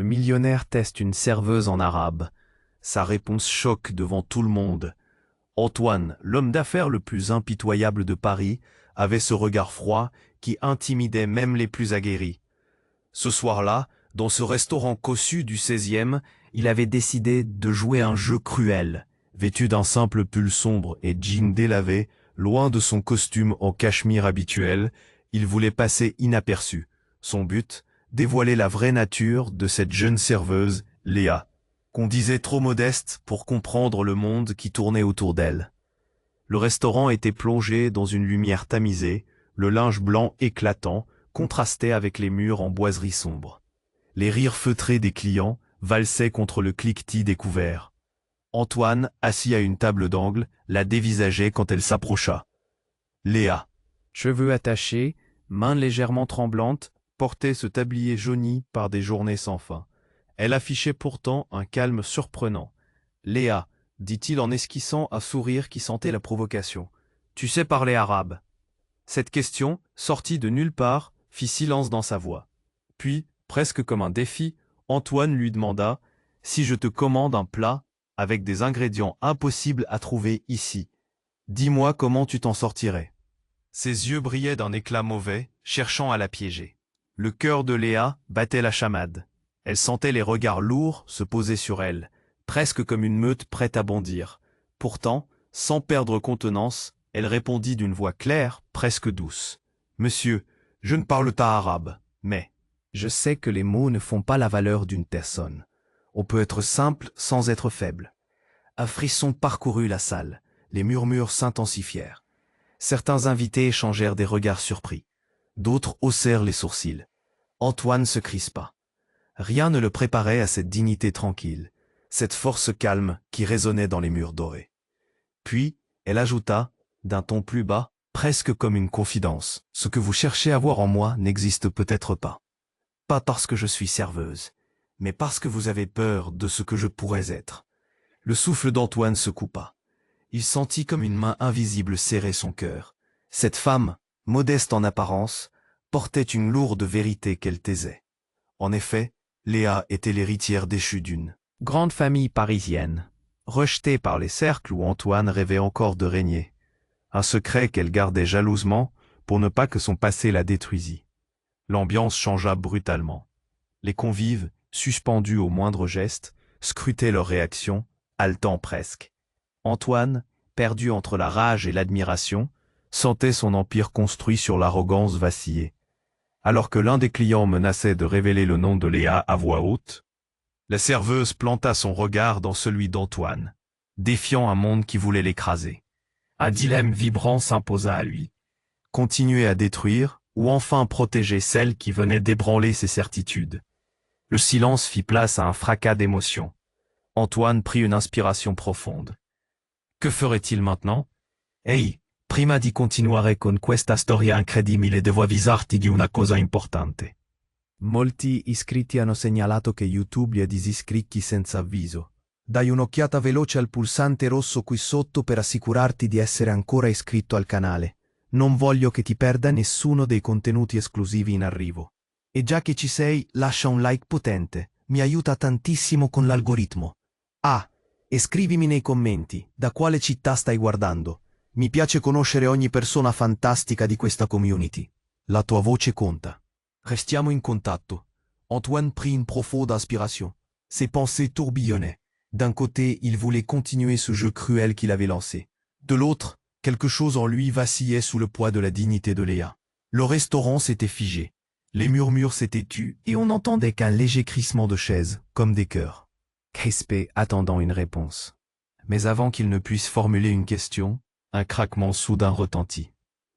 millionnaire teste une serveuse en arabe. Sa réponse choque devant tout le monde. Antoine, l'homme d'affaires le plus impitoyable de Paris, avait ce regard froid qui intimidait même les plus aguerris. Ce soir-là, dans ce restaurant cossu du 16e, il avait décidé de jouer un jeu cruel. Vêtu d'un simple pull sombre et jean délavé, loin de son costume en cachemire habituel, il voulait passer inaperçu. Son but, dévoiler la vraie nature de cette jeune serveuse, Léa, qu'on disait trop modeste pour comprendre le monde qui tournait autour d'elle. Le restaurant était plongé dans une lumière tamisée, le linge blanc éclatant contrastait avec les murs en boiserie sombre. Les rires feutrés des clients valsaient contre le cliquetis des couverts. Antoine, assis à une table d'angle, la dévisageait quand elle s'approcha. Léa, cheveux attachés, mains légèrement tremblantes, portait ce tablier jauni par des journées sans fin. Elle affichait pourtant un calme surprenant. « Léa, dit-il en esquissant un sourire qui sentait la provocation, tu sais parler arabe ?» Cette question, sortie de nulle part, fit silence dans sa voix. Puis, presque comme un défi, Antoine lui demanda « Si je te commande un plat avec des ingrédients impossibles à trouver ici, dis-moi comment tu t'en sortirais ?» Ses yeux brillaient d'un éclat mauvais, cherchant à la piéger. Le cœur de Léa battait la chamade. Elle sentait les regards lourds se poser sur elle, presque comme une meute prête à bondir. Pourtant, sans perdre contenance, elle répondit d'une voix claire, presque douce. « Monsieur, je ne parle pas arabe, mais je sais que les mots ne font pas la valeur d'une personne. On peut être simple sans être faible. » Un frisson parcourut la salle. Les murmures s'intensifièrent. Certains invités échangèrent des regards surpris. D'autres haussèrent les sourcils. Antoine se crispa. Rien ne le préparait à cette dignité tranquille, cette force calme qui résonnait dans les murs dorés. Puis, elle ajouta, d'un ton plus bas, presque comme une confidence, « Ce que vous cherchez à voir en moi n'existe peut-être pas. Pas parce que je suis serveuse, mais parce que vous avez peur de ce que je pourrais être. » Le souffle d'Antoine se coupa. Il sentit comme une main invisible serrer son cœur. Cette femme, modeste en apparence, portait une lourde vérité qu'elle taisait. En effet, Léa était l'héritière déchue d'une grande famille parisienne, rejetée par les cercles où Antoine rêvait encore de régner. Un secret qu'elle gardait jalousement pour ne pas que son passé la détruisît. L'ambiance changea brutalement. Les convives, suspendus au moindre geste, scrutaient leur réaction, haletant presque. Antoine, perdu entre la rage et l'admiration, sentait son empire construit sur l'arrogance vaciller. Alors que l'un des clients menaçait de révéler le nom de Léa à voix haute, la serveuse planta son regard dans celui d'Antoine, défiant un monde qui voulait l'écraser. Un dilemme vibrant s'imposa à lui. Continuer à détruire, ou enfin protéger celle qui venait d'ébranler ses certitudes. Le silence fit place à un fracas d'émotions. Antoine prit une inspiration profonde. Que ferait-il maintenant? Ehi, prima di continuare con questa storia incredibile devo avvisarti di una cosa importante. Molti iscritti hanno segnalato che YouTube li ha disiscritti senza avviso. Dai un'occhiata veloce al pulsante rosso qui sotto per assicurarti di essere ancora iscritto al canale. Non voglio che ti perda nessuno dei contenuti esclusivi in arrivo. E già che ci sei, lascia un like potente, mi aiuta tantissimo con l'algoritmo. Ah, e scrivimi nei commenti, da quale città stai guardando. Mi piace conoscere ogni persona fantastica di questa community. La tua voce conta. Restiamo in contatto. Antoine prit une profonde inspiration. Ses pensées tourbillonnaient. D'un côté, il voulait continuer ce jeu cruel qu'il avait lancé. De l'autre, quelque chose en lui vacillait sous le poids de la dignité de Léa. Le restaurant s'était figé. Les murmures s'étaient tus et on n'entendait qu'un léger crissement de chaises, comme des cœurs. Crispé, attendant une réponse. Mais avant qu'il ne puisse formuler une question, un craquement soudain retentit.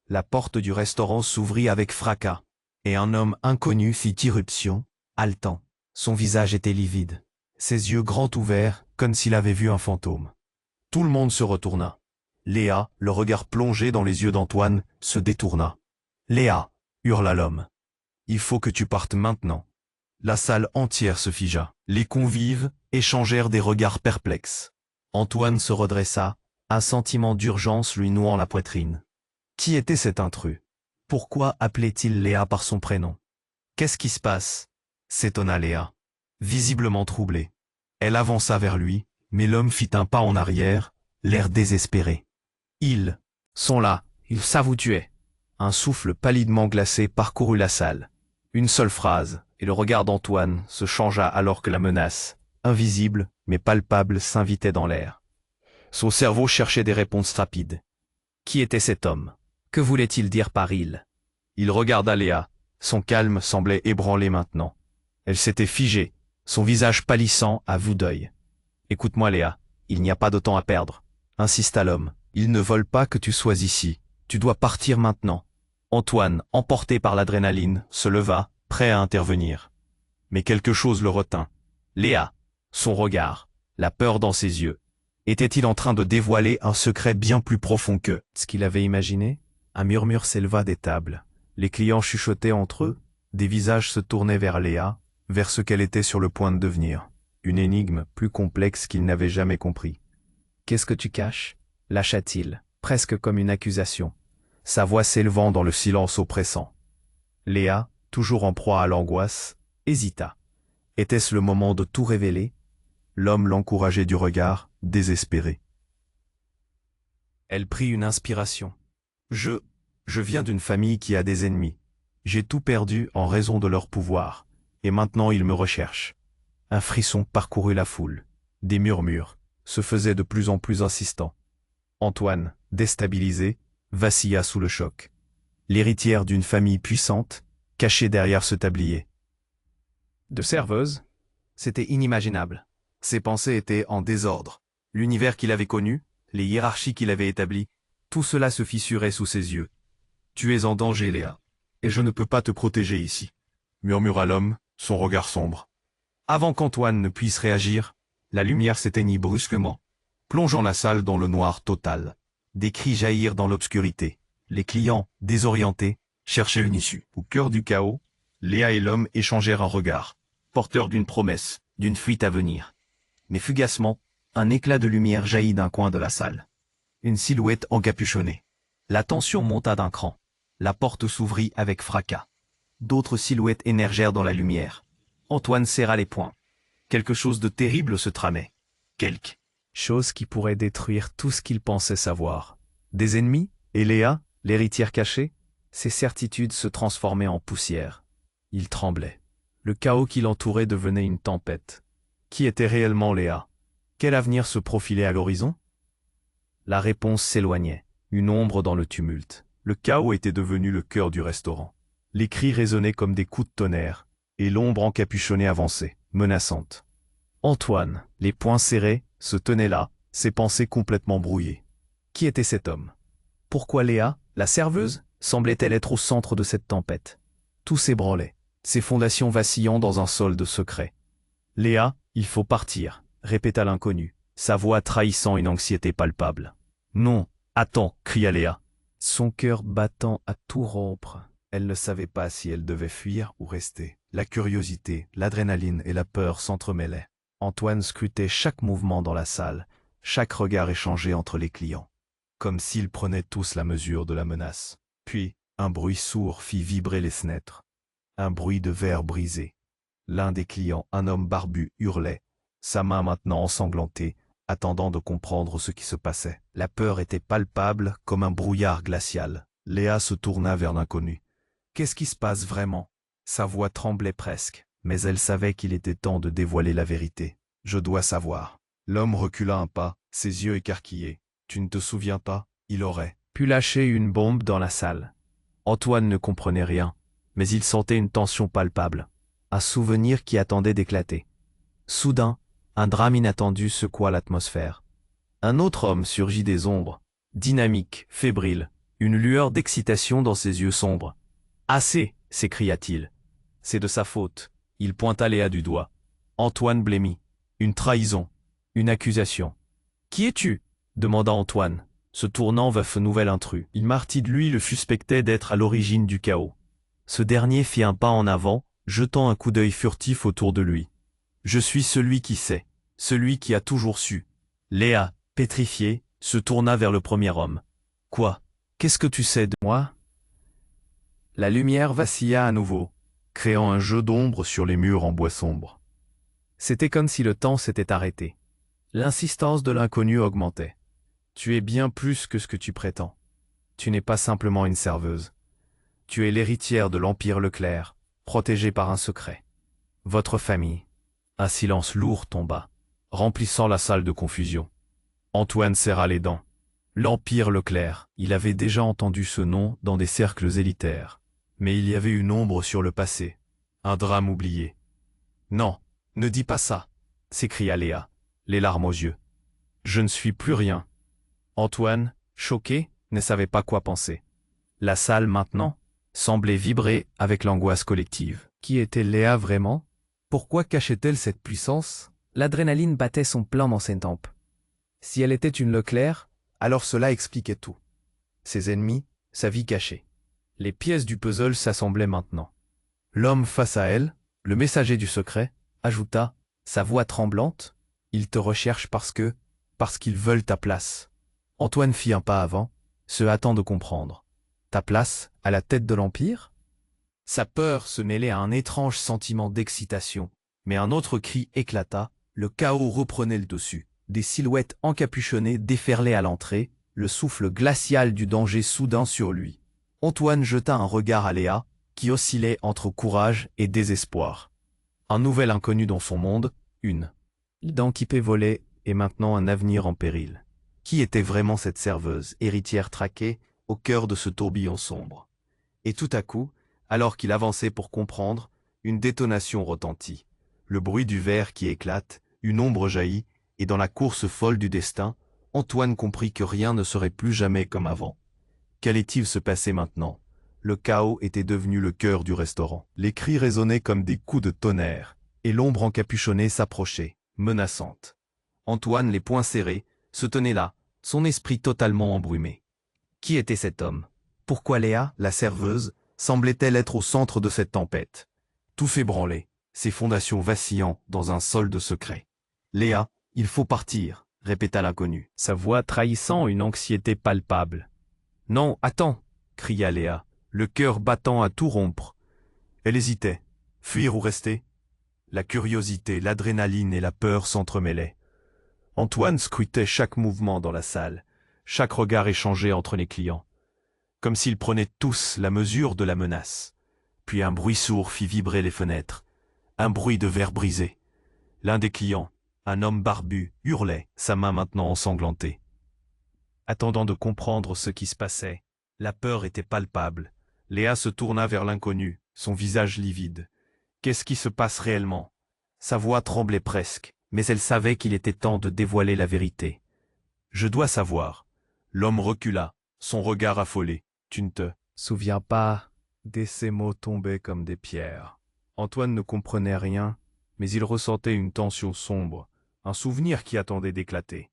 La porte du restaurant s'ouvrit avec fracas, et un homme inconnu fit irruption, haletant. Son visage était livide, ses yeux grands ouverts, comme s'il avait vu un fantôme. Tout le monde se retourna. Léa, le regard plongé dans les yeux d'Antoine, se détourna. « Léa !» hurla l'homme. « Il faut que tu partes maintenant. » La salle entière se figea. Les convives échangèrent des regards perplexes. Antoine se redressa, un sentiment d'urgence lui nouant la poitrine. Qui était cet intrus? Pourquoi appelait-il Léa par son prénom? Qu'est-ce qui se passe? S'étonna Léa. visiblement troublée. Elle avança vers lui, mais l'homme fit un pas en arrière, l'air désespéré. Ils sont là, ils savent où tu es. Un souffle palidement glacé parcourut la salle. Une seule phrase, et le regard d'Antoine se changea alors que la menace, invisible mais palpable, s'invitait dans l'air. Son cerveau cherchait des réponses rapides. Qui était cet homme? Que voulait-il dire par il? Il regarda Léa. Son calme semblait ébranlé maintenant. Elle s'était figée, son visage pâlissant à vue d'œil. « Écoute-moi Léa, il n'y a pas de temps à perdre, » insista l'homme. « Ils ne veulent pas que tu sois ici. Tu dois partir maintenant. » Antoine, emporté par l'adrénaline, se leva, prêt à intervenir. Mais quelque chose le retint. Léa, son regard, la peur dans ses yeux. Était-il en train de dévoiler un secret bien plus profond que ce qu'il avait imaginé? Un murmure s'éleva des tables. Les clients chuchotaient entre eux. Des visages se tournaient vers Léa, vers ce qu'elle était sur le point de devenir. Une énigme plus complexe qu'il n'avait jamais compris. « Qu'est-ce que tu caches » lâcha-t-il, presque comme une accusation, sa voix s'élevant dans le silence oppressant. Léa, toujours en proie à l'angoisse, hésita. Était-ce le moment de tout révéler? L'homme l'encourageait du regard, désespéré. Elle prit une inspiration. « Je viens d'une famille qui a des ennemis. J'ai tout perdu en raison de leur pouvoir, et maintenant ils me recherchent. » Un frisson parcourut la foule. Des murmures se faisaient de plus en plus insistants. Antoine, déstabilisé, vacilla sous le choc. L'héritière d'une famille puissante, cachée derrière ce tablier. De serveuse? C'était inimaginable. Ses pensées étaient en désordre. L'univers qu'il avait connu, les hiérarchies qu'il avait établies, tout cela se fissurait sous ses yeux. « Tu es en danger, Léa, et je ne peux pas te protéger ici, » murmura l'homme, son regard sombre. Avant qu'Antoine ne puisse réagir, la lumière s'éteignit brusquement, plongeant la salle dans le noir total. Des cris jaillirent dans l'obscurité. Les clients, désorientés, cherchaient une issue. Au cœur du chaos, Léa et l'homme échangèrent un regard, porteur d'une promesse, d'une fuite à venir. Mais fugacement, un éclat de lumière jaillit d'un coin de la salle. Une silhouette encapuchonnée. La tension monta d'un cran. La porte s'ouvrit avec fracas. D'autres silhouettes émergèrent dans la lumière. Antoine serra les poings. Quelque chose de terrible se tramait. Quelque chose qui pourrait détruire tout ce qu'il pensait savoir. Des ennemis? Et Léa, l'héritière cachée? Ses certitudes se transformaient en poussière. Il tremblait. Le chaos qui l'entourait devenait une tempête. Qui était réellement Léa? Quel avenir se profilait à l'horizon? La réponse s'éloignait, une ombre dans le tumulte. Le chaos était devenu le cœur du restaurant. Les cris résonnaient comme des coups de tonnerre, et l'ombre encapuchonnée avançait, menaçante. Antoine, les poings serrés, se tenait là, ses pensées complètement brouillées. Qui était cet homme? Pourquoi Léa, la serveuse, semblait-elle être au centre de cette tempête? Tout s'ébranlait, ses fondations vacillant dans un sol de secret. « Léa, il faut partir », répéta l'inconnu, sa voix trahissant une anxiété palpable. « Non, attends » cria Léa, son cœur battant à tout rompre. Elle ne savait pas si elle devait fuir ou rester. La curiosité, l'adrénaline et la peur s'entremêlaient. Antoine scrutait chaque mouvement dans la salle, chaque regard échangé entre les clients, comme s'ils prenaient tous la mesure de la menace. Puis, un bruit sourd fit vibrer les fenêtres. Un bruit de verre brisé. L'un des clients, un homme barbu, hurlait, sa main maintenant ensanglantée, attendant de comprendre ce qui se passait. La peur était palpable comme un brouillard glacial. Léa se tourna vers l'inconnu. « Qu'est-ce qui se passe vraiment ?» Sa voix tremblait presque, mais elle savait qu'il était temps de dévoiler la vérité. « Je dois savoir. » L'homme recula un pas, ses yeux écarquillés. « Tu ne te souviens pas? Il aurait pu lâcher une bombe dans la salle. » Antoine ne comprenait rien, mais il sentait une tension palpable, un souvenir qui attendait d'éclater. Soudain, un drame inattendu secoua l'atmosphère. Un autre homme surgit des ombres, dynamique, fébrile, une lueur d'excitation dans ses yeux sombres. « Assez !» s'écria-t-il. « C'est de sa faute. » Il pointa Léa du doigt. Antoine blêmit. Une trahison. Une accusation. « Qui es-tu » demanda Antoine, se tournant vers ce nouvel intrus. Il Martide lui le suspectait d'être à l'origine du chaos. Ce dernier fit un pas en avant, jetant un coup d'œil furtif autour de lui. « Je suis celui qui sait, celui qui a toujours su. » Léa, pétrifiée, se tourna vers le premier homme. « Quoi? Qu'est-ce que tu sais de moi ?» La lumière vacilla à nouveau, créant un jeu d'ombre sur les murs en bois sombre. C'était comme si le temps s'était arrêté. L'insistance de l'inconnu augmentait. Tu es bien plus que ce que tu prétends. Tu n'es pas simplement une serveuse. Tu es l'héritière de l'Empire Leclerc, protégée par un secret. Votre famille. Un silence lourd tomba, remplissant la salle de confusion. Antoine serra les dents. L'Empire Leclerc, il avait déjà entendu ce nom dans des cercles élitaires. Mais il y avait une ombre sur le passé. Un drame oublié. Non, ne dis pas ça, s'écria Léa, les larmes aux yeux. Je ne suis plus rien. Antoine, choqué, ne savait pas quoi penser. La salle, maintenant, semblait vibrer avec l'angoisse collective. Qui était Léa vraiment? Pourquoi cachait-elle cette puissance? L'adrénaline battait son plein dans ses tempes. Si elle était une Leclerc, alors cela expliquait tout. Ses ennemis, sa vie cachée. Les pièces du puzzle s'assemblaient maintenant. L'homme face à elle, le messager du secret, ajouta, sa voix tremblante, « Ils te recherchent parce qu'ils veulent ta place. » Antoine fit un pas avant, se hâtant de comprendre. Ta place, à la tête de l'Empire? Sa peur se mêlait à un étrange sentiment d'excitation, mais un autre cri éclata, le chaos reprenait le dessus. Des silhouettes encapuchonnées déferlaient à l'entrée, le souffle glacial du danger soudain sur lui. Antoine jeta un regard à Léa, qui oscillait entre courage et désespoir. Un nouvel inconnu dans son monde, une dent qui peut voler, et maintenant un avenir en péril. Qui était vraiment cette serveuse, héritière traquée, au cœur de ce tourbillon sombre? Et tout à coup, alors qu'il avançait pour comprendre, une détonation retentit. Le bruit du verre qui éclate, une ombre jaillit, et dans la course folle du destin, Antoine comprit que rien ne serait plus jamais comme avant. Qu'allait-il se passer maintenant? Le chaos était devenu le cœur du restaurant. Les cris résonnaient comme des coups de tonnerre, et l'ombre encapuchonnée s'approchait, menaçante. Antoine, les poings serrés, se tenait là, son esprit totalement embrumé. Qui était cet homme? Pourquoi Léa, la serveuse, semblait-elle être au centre de cette tempête? Tout s'ébranlait, ses fondations vacillant dans un sol de secret. Léa, il faut partir, répéta l'inconnu, sa voix trahissant une anxiété palpable. Non, attends, cria Léa, le cœur battant à tout rompre. Elle hésitait. Fuir ou rester? La curiosité, l'adrénaline et la peur s'entremêlaient. Antoine scrutait chaque mouvement dans la salle, chaque regard échangé entre les clients, comme s'ils prenaient tous la mesure de la menace. Puis un bruit sourd fit vibrer les fenêtres, un bruit de verre brisé. L'un des clients, un homme barbu, hurlait, sa main maintenant ensanglantée. Attendant de comprendre ce qui se passait, la peur était palpable. Léa se tourna vers l'inconnu, son visage livide. Qu'est-ce qui se passe réellement? Sa voix tremblait presque, mais elle savait qu'il était temps de dévoiler la vérité. Je dois savoir. L'homme recula, son regard affolé. Tu ne te souviens pas? Dès ces mots tombaient comme des pierres. Antoine ne comprenait rien, mais il ressentait une tension sombre, un souvenir qui attendait d'éclater.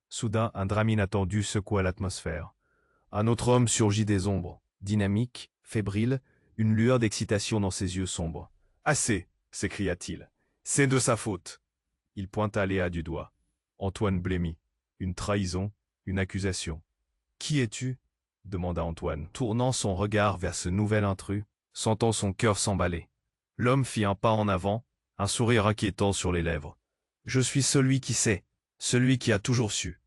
Soudain, un drame inattendu secoua l'atmosphère. Un autre homme surgit des ombres, dynamique, fébrile, une lueur d'excitation dans ses yeux sombres. « Assez !» s'écria-t-il. « C'est de sa faute !» Il pointa Léa du doigt. Antoine blêmit. Une trahison, une accusation. « Qui es-tu » demanda Antoine, tournant son regard vers ce nouvel intrus, sentant son cœur s'emballer. L'homme fit un pas en avant, un sourire inquiétant sur les lèvres. « Je suis celui qui sait, celui qui a toujours su. »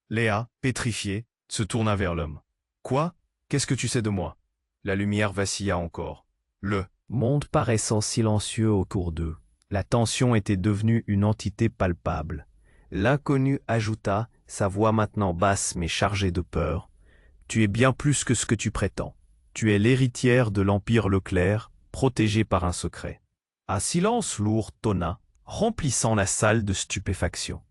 Léa, pétrifiée, se tourna vers l'homme. « Quoi? Qu'est-ce que tu sais de moi ?» La lumière vacilla encore. Le monde paraissant silencieux autour d'eux. La tension était devenue une entité palpable. L'inconnu ajouta, sa voix maintenant basse mais chargée de peur. « Tu es bien plus que ce que tu prétends. Tu es l'héritière de l'Empire Leclerc, protégée par un secret. » Un silence lourd tonna, remplissant la salle de stupéfaction.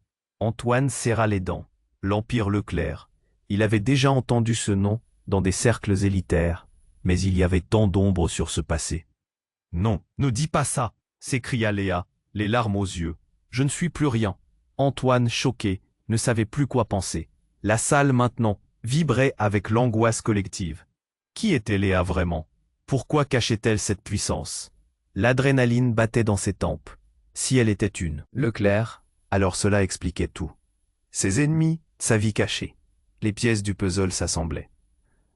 Antoine serra les dents. L'Empire Leclerc. Il avait déjà entendu ce nom dans des cercles élitaires, mais il y avait tant d'ombre sur ce passé. « Non, ne dis pas ça !» s'écria Léa, les larmes aux yeux. « Je ne suis plus rien. » Antoine, choqué, ne savait plus quoi penser. La salle, maintenant, vibrait avec l'angoisse collective. Qui était Léa vraiment? Pourquoi cachait-elle cette puissance? L'adrénaline battait dans ses tempes. Si elle était une Leclerc, alors cela expliquait tout. Ses ennemis, sa vie cachée. Les pièces du puzzle s'assemblaient.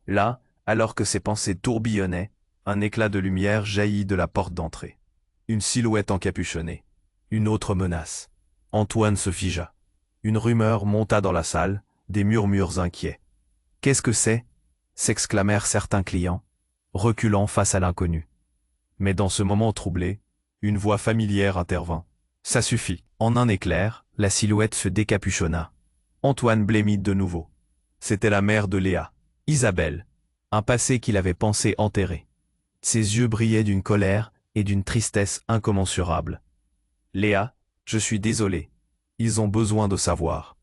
Là, alors que ses pensées tourbillonnaient, un éclat de lumière jaillit de la porte d'entrée. Une silhouette encapuchonnée. Une autre menace. Antoine se figea. Une rumeur monta dans la salle, des murmures inquiets. « Qu'est-ce que c'est » s'exclamèrent certains clients, reculant face à l'inconnu. Mais dans ce moment troublé, une voix familière intervint. « Ça suffit. » En un éclair, la silhouette se décapuchonna. Antoine blêmit de nouveau. C'était la mère de Léa, Isabelle, un passé qu'il avait pensé enterré. Ses yeux brillaient d'une colère et d'une tristesse incommensurables. « Léa, je suis désolé. Ils ont besoin de savoir. »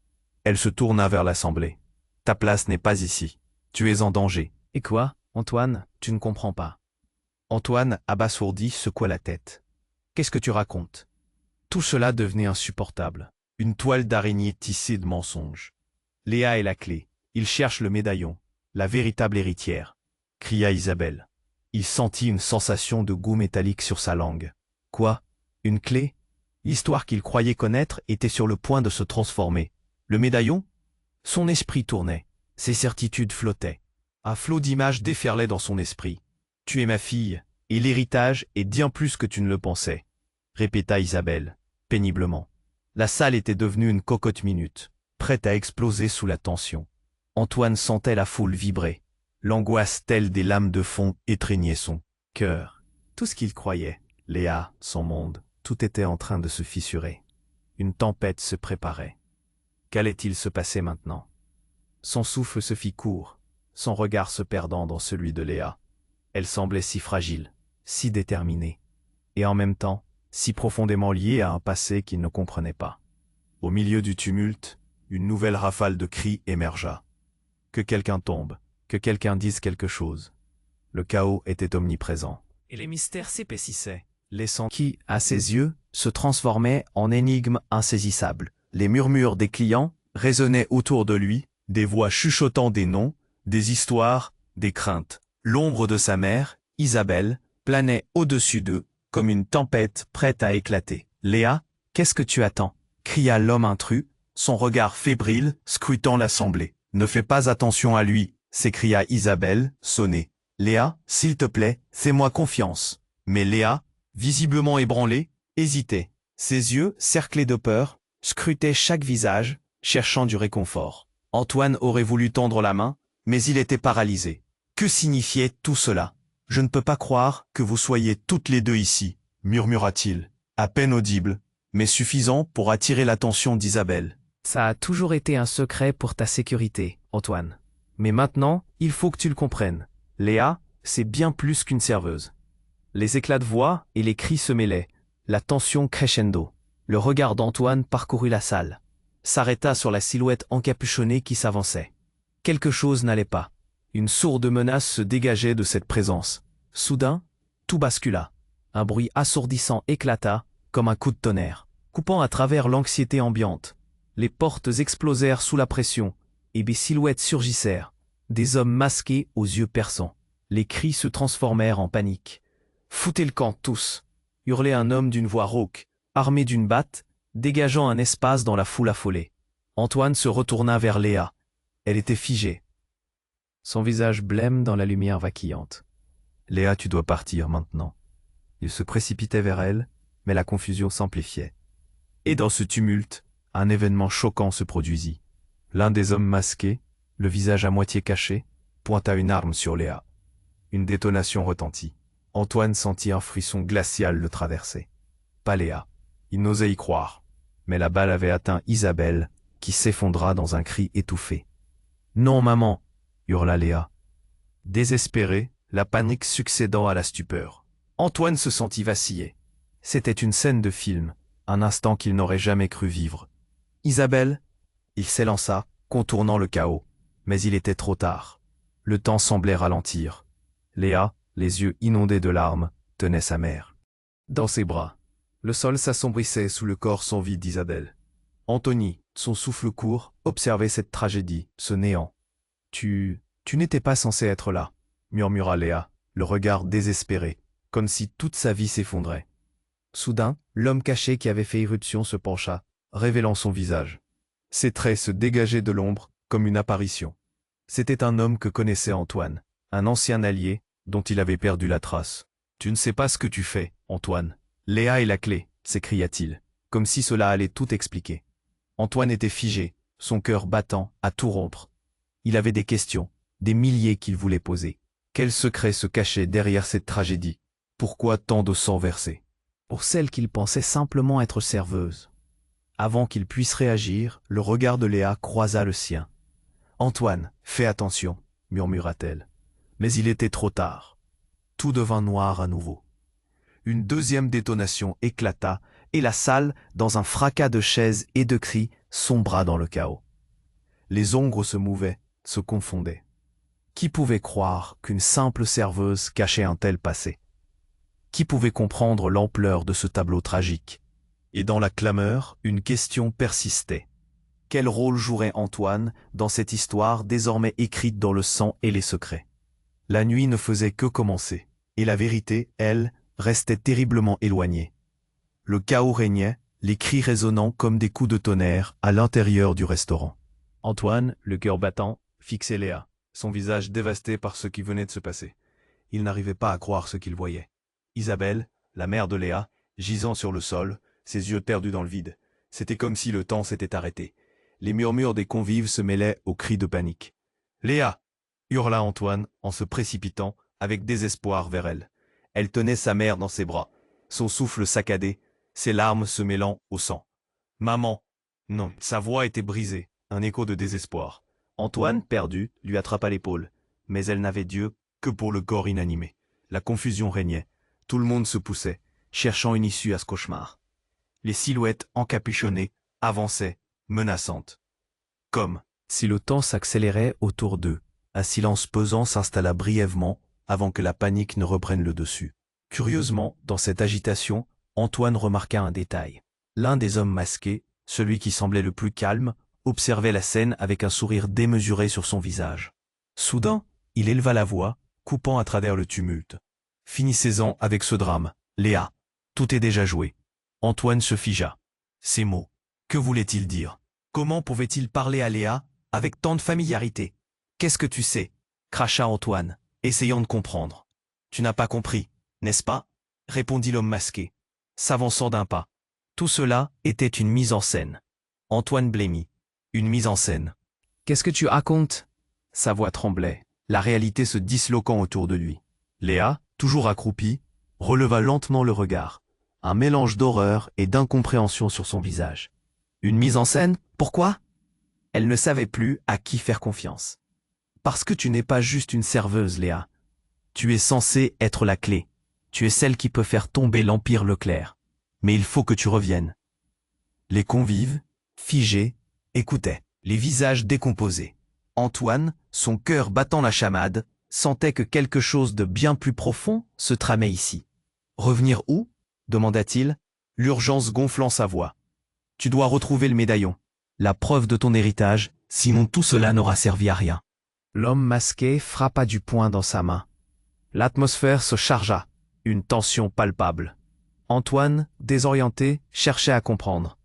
Elle se tourna vers l'assemblée. « Ta place n'est pas ici. Tu es en danger. » « Et quoi, Antoine, tu ne comprends pas ?» Antoine, abasourdi, secoua la tête. « Qu'est-ce que tu racontes ?» Tout cela devenait insupportable. Une toile d'araignée tissée de mensonges. Léa est la clé. Il cherche le médaillon, la véritable héritière, cria Isabelle. Il sentit une sensation de goût métallique sur sa langue. Quoi? Une clé? L'histoire qu'il croyait connaître était sur le point de se transformer. Le médaillon? Son esprit tournait. Ses certitudes flottaient. Un flot d'images déferlait dans son esprit. Tu es ma fille, et l'héritage est bien plus que tu ne le pensais, répéta Isabelle, péniblement. La salle était devenue une cocotte minute, prête à exploser sous la tension. Antoine sentait la foule vibrer. L'angoisse telle des lames de fond étreignait son cœur. Tout ce qu'il croyait, Léa, son monde, tout était en train de se fissurer. Une tempête se préparait. Qu'allait-il se passer maintenant? Son souffle se fit court, son regard se perdant dans celui de Léa. Elle semblait si fragile, si déterminée, et en même temps, si profondément liée à un passé qu'il ne comprenait pas. Au milieu du tumulte, une nouvelle rafale de cris émergea. Que quelqu'un tombe, que quelqu'un dise quelque chose. Le chaos était omniprésent. Et les mystères s'épaississaient, laissant qui, à ses yeux, se transformait en énigmes insaisissables. Les murmures des clients résonnaient autour de lui, des voix chuchotant des noms, des histoires, des craintes. L'ombre de sa mère, Isabelle, planait au-dessus d'eux, comme une tempête prête à éclater. « Léa, qu'est-ce que tu attends » cria l'homme intrus, son regard fébrile, scrutant l'assemblée. « Ne fais pas attention à lui » s'écria Isabelle, sonnée. « Léa, s'il te plaît, fais-moi confiance. » Mais Léa, visiblement ébranlée, hésitait. Ses yeux, cerclés de peur, scrutaient chaque visage, cherchant du réconfort. Antoine aurait voulu tendre la main, mais il était paralysé. Que signifiait tout cela? « Je ne peux pas croire que vous soyez toutes les deux ici, » murmura-t-il, à peine audible, mais suffisant pour attirer l'attention d'Isabelle. « Ça a toujours été un secret pour ta sécurité, Antoine. Mais maintenant, il faut que tu le comprennes. Léa, c'est bien plus qu'une serveuse. » Les éclats de voix et les cris se mêlaient, la tension crescendo. Le regard d'Antoine parcourut la salle, s'arrêta sur la silhouette encapuchonnée qui s'avançait. Quelque chose n'allait pas. Une sourde menace se dégageait de cette présence. Soudain, tout bascula. Un bruit assourdissant éclata, comme un coup de tonnerre, coupant à travers l'anxiété ambiante. Les portes explosèrent sous la pression, et des silhouettes surgissèrent, des hommes masqués aux yeux perçants. Les cris se transformèrent en panique. « Foutez le camp, tous !» hurlait un homme d'une voix rauque, armé d'une batte, dégageant un espace dans la foule affolée. Antoine se retourna vers Léa. Elle était figée, son visage blême dans la lumière vacillante. « Léa, tu dois partir maintenant. » Il se précipitait vers elle, mais la confusion s'amplifiait. Et dans ce tumulte, un événement choquant se produisit. L'un des hommes masqués, le visage à moitié caché, pointa une arme sur Léa. Une détonation retentit. Antoine sentit un frisson glacial le traverser. Pas Léa. Il n'osait y croire. Mais la balle avait atteint Isabelle, qui s'effondra dans un cri étouffé. « Non, maman !» hurla Léa. Désespérée, la panique succédant à la stupeur. Antoine se sentit vaciller. C'était une scène de film, un instant qu'il n'aurait jamais cru vivre. « Isabelle !» Il s'élança, contournant le chaos. Mais il était trop tard. Le temps semblait ralentir. Léa, les yeux inondés de larmes, tenait sa mère dans ses bras. Le sol s'assombrissait sous le corps sans vie d'Isabelle. Anthony, son souffle court, observait cette tragédie, ce néant. « Tu n'étais pas censé être là, » murmura Léa, le regard désespéré, comme si toute sa vie s'effondrait. Soudain, l'homme caché qui avait fait irruption se pencha, révélant son visage. Ses traits se dégageaient de l'ombre, comme une apparition. C'était un homme que connaissait Antoine, un ancien allié, dont il avait perdu la trace. « Tu ne sais pas ce que tu fais, Antoine. Léa est la clé, » s'écria-t-il. comme si cela allait tout expliquer. Antoine était figé, son cœur battant à tout rompre. Il avait des questions, des milliers qu'il voulait poser. Quel secret se cachait derrière cette tragédie? Pourquoi tant de sang versé? Pour celle qu'il pensait simplement être serveuse. Avant qu'il puisse réagir, le regard de Léa croisa le sien. « Antoine, fais attention », murmura-t-elle. Mais il était trop tard. Tout devint noir à nouveau. Une deuxième détonation éclata, et la salle, dans un fracas de chaises et de cris, sombra dans le chaos. Les ombres se mouvaient, se confondaient. Qui pouvait croire qu'une simple serveuse cachait un tel passé? Qui pouvait comprendre l'ampleur de ce tableau tragique? Et dans la clameur, une question persistait. Quel rôle jouerait Antoine dans cette histoire désormais écrite dans le sang et les secrets? La nuit ne faisait que commencer, et la vérité, elle, restait terriblement éloignée. Le chaos régnait, les cris résonnant comme des coups de tonnerre à l'intérieur du restaurant. Antoine, le cœur battant, fixait Léa, son visage dévasté par ce qui venait de se passer. Il n'arrivait pas à croire ce qu'il voyait. Isabelle, la mère de Léa, gisant sur le sol, ses yeux perdus dans le vide. C'était comme si le temps s'était arrêté. Les murmures des convives se mêlaient aux cris de panique. « Léa !» hurla Antoine en se précipitant avec désespoir vers elle. Elle tenait sa mère dans ses bras, son souffle saccadé, ses larmes se mêlant au sang. « Maman !» Non, sa voix était brisée, un écho de désespoir. Antoine, perdu, lui attrapa l'épaule, mais elle n'avait Dieu que pour le corps inanimé. La confusion régnait. Tout le monde se poussait, cherchant une issue à ce cauchemar. Les silhouettes encapuchonnées avançaient, menaçantes. Comme si le temps s'accélérait autour d'eux, un silence pesant s'installa brièvement avant que la panique ne reprenne le dessus. Curieusement, dans cette agitation, Antoine remarqua un détail. L'un des hommes masqués, celui qui semblait le plus calme, observait la scène avec un sourire démesuré sur son visage. Soudain, il éleva la voix, coupant à travers le tumulte. « Finissez-en avec ce drame, Léa. Tout est déjà joué. » Antoine se figea. Ces mots, que voulaient-ils dire? Comment pouvait-il parler à Léa avec tant de familiarité? « Qu'est-ce que tu sais ?» cracha Antoine, essayant de comprendre. « Tu n'as pas compris, n'est-ce pas ?» répondit l'homme masqué, s'avançant d'un pas. Tout cela était une mise en scène. Antoine blêmit. Une mise en scène. « Qu'est-ce que tu racontes ?» Sa voix tremblait, la réalité se disloquant autour de lui. Léa, toujours accroupie, releva lentement le regard, un mélange d'horreur et d'incompréhension sur son visage. Une mise en scène? Pourquoi? Elle ne savait plus à qui faire confiance. Parce que tu n'es pas juste une serveuse, Léa. Tu es censée être la clé. Tu es celle qui peut faire tomber l'Empire Leclerc. Mais il faut que tu reviennes. Les convives, figés, écoutaient, les visages décomposés. Antoine, son cœur battant la chamade, sentait que quelque chose de bien plus profond se tramait ici. « Revenir où ?» demanda-t-il, l'urgence gonflant sa voix. « Tu dois retrouver le médaillon, la preuve de ton héritage, sinon tout cela n'aura servi à rien. » L'homme masqué frappa du poing dans sa main. L'atmosphère se chargea, une tension palpable. Antoine, désorienté, cherchait à comprendre.